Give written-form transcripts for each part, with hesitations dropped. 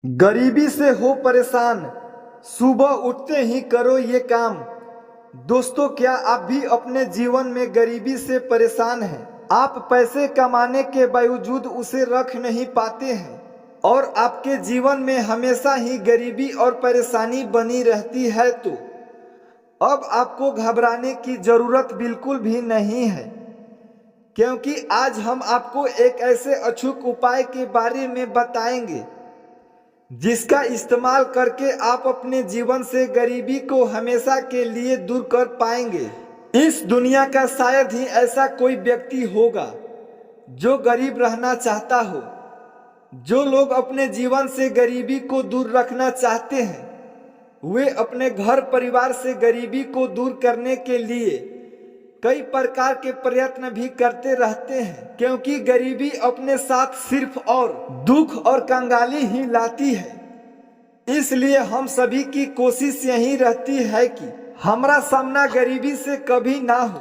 गरीबी से हो परेशान, सुबह उठते ही करो ये काम। दोस्तों, क्या आप भी अपने जीवन में गरीबी से परेशान हैं? आप पैसे कमाने के बावजूद उसे रख नहीं पाते हैं और आपके जीवन में हमेशा ही गरीबी और परेशानी बनी रहती है, तो अब आपको घबराने की जरूरत बिल्कुल भी नहीं है, क्योंकि आज हम आपको एक ऐसे अचूक उपाय के बारे में बताएंगे जिसका इस्तेमाल करके आप अपने जीवन से गरीबी को हमेशा के लिए दूर कर पाएंगे। इस दुनिया का शायद ही ऐसा कोई व्यक्ति होगा जो गरीब रहना चाहता हो। जो लोग अपने जीवन से गरीबी को दूर रखना चाहते हैं, वे अपने घर परिवार से गरीबी को दूर करने के लिए कई प्रकार के प्रयत्न भी करते रहते हैं, क्योंकि गरीबी अपने साथ सिर्फ और दुख और कंगाली ही लाती है। इसलिए हम सभी की कोशिश यही रहती है कि हमारा सामना गरीबी से कभी ना हो।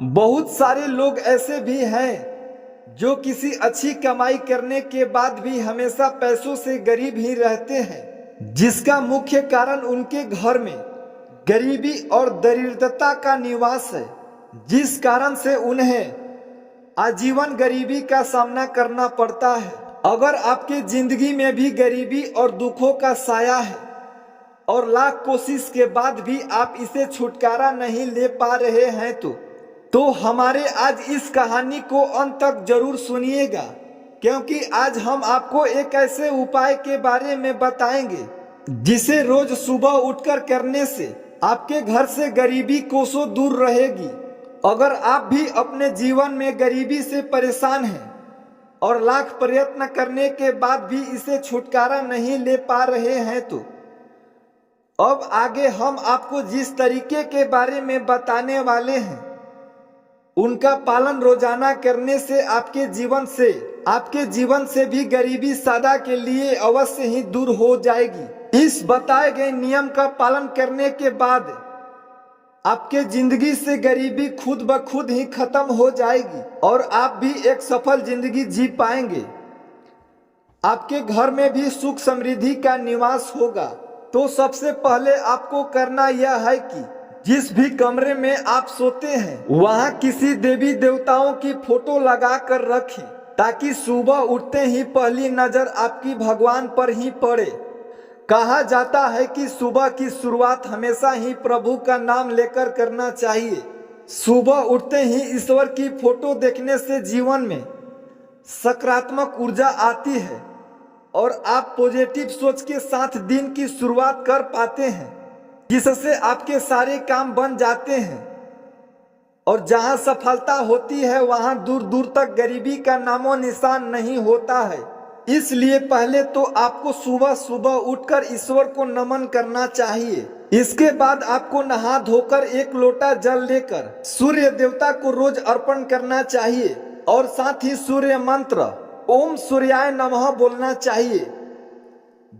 बहुत सारे लोग ऐसे भी हैं जो किसी अच्छी कमाई करने के बाद भी हमेशा पैसों से गरीब ही रहते हैं, जिसका मुख्य कारण उनके घर में गरीबी और दरिद्रता का निवास है, जिस कारण से उन्हें आजीवन गरीबी का सामना करना पड़ता है। अगर आपके जिंदगी में भी गरीबी और दुखों का साया है और लाख कोशिश के बाद भी आप इसे छुटकारा नहीं ले पा रहे हैं, तो हमारे आज इस कहानी को अंत तक जरूर सुनिएगा, क्योंकि आज हम आपको एक ऐसे उपाय के बारे में बताएंगे जिसे रोज सुबह उठकर करने से आपके घर से गरीबी कोसों दूर रहेगी। अगर आप भी अपने जीवन में गरीबी से परेशान हैं और लाख प्रयत्न करने के बाद भी इसे छुटकारा नहीं ले पा रहे हैं, तो अब आगे हम आपको जिस तरीके के बारे में बताने वाले हैं, उनका पालन रोजाना करने से आपके जीवन से भी गरीबी सदा के लिए अवश्य ही दूर हो जाएगी। इस बताए गए नियम का पालन करने के बाद आपके जिंदगी से गरीबी खुद ब खुद ही खत्म हो जाएगी और आप भी एक सफल जिंदगी जी पाएंगे। आपके घर में भी सुख समृद्धि का निवास होगा। तो सबसे पहले आपको करना यह है कि जिस भी कमरे में आप सोते हैं, वहां किसी देवी देवताओं की फोटो लगा कर रखें, ताकि सुबह उठते ही पहली नजर आपकी भगवान पर ही पड़े। कहा जाता है कि सुबह की शुरुआत हमेशा ही प्रभु का नाम लेकर करना चाहिए। सुबह उठते ही ईश्वर की फोटो देखने से जीवन में सकारात्मक ऊर्जा आती है और आप पॉजिटिव सोच के साथ दिन की शुरुआत कर पाते हैं, जिससे आपके सारे काम बन जाते हैं और जहां सफलता होती है वहां दूर दूर तक गरीबी का नामो निशान नहीं होता है। इसलिए पहले तो आपको सुबह सुबह उठकर ईश्वर को नमन करना चाहिए। इसके बाद आपको नहा धोकर एक लोटा जल लेकर सूर्य देवता को रोज अर्पण करना चाहिए और साथ ही सूर्य मंत्र ओम सूर्याय नमः बोलना चाहिए।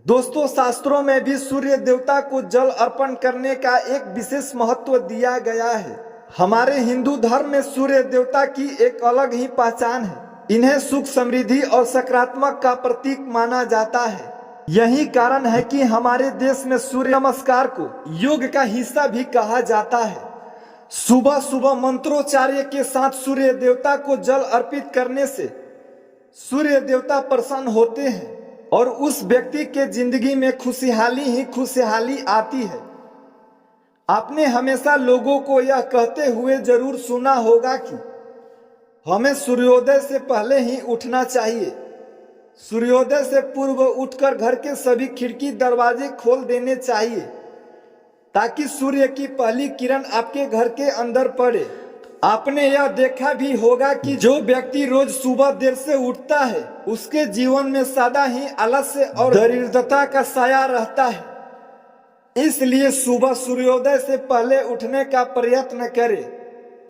दोस्तों, शास्त्रों में भी सूर्य देवता को जल अर्पण करने का एक विशेष महत्व दिया गया है। हमारे हिंदू धर्म में सूर्य देवता की एक अलग ही पहचान है। इन्हें सुख समृद्धि और सकारात्मक का प्रतीक माना जाता है। यही कारण है कि हमारे देश में सूर्य नमस्कार को योग का हिस्सा भी कहा जाता है। सुबह सुबह मंत्रोच्चार्य के साथ सूर्य देवता को जल अर्पित करने से सूर्य देवता प्रसन्न होते हैं और उस व्यक्ति के जिंदगी में खुशहाली ही खुशहाली आती है। आपने हमेशा लोगों को यह कहते हुए जरूर सुना होगा कि हमें सूर्योदय से पहले ही उठना चाहिए। सूर्योदय से पूर्व उठकर घर के सभी खिड़की दरवाजे खोल देने चाहिए, ताकि सूर्य की पहली किरण आपके घर के अंदर पड़े। आपने यह देखा भी होगा कि जो व्यक्ति रोज सुबह देर से उठता है, उसके जीवन में सदा ही आलस्य और दरिद्रता का साया रहता है। इसलिए सुबह सूर्योदय से पहले उठने का प्रयत्न करें।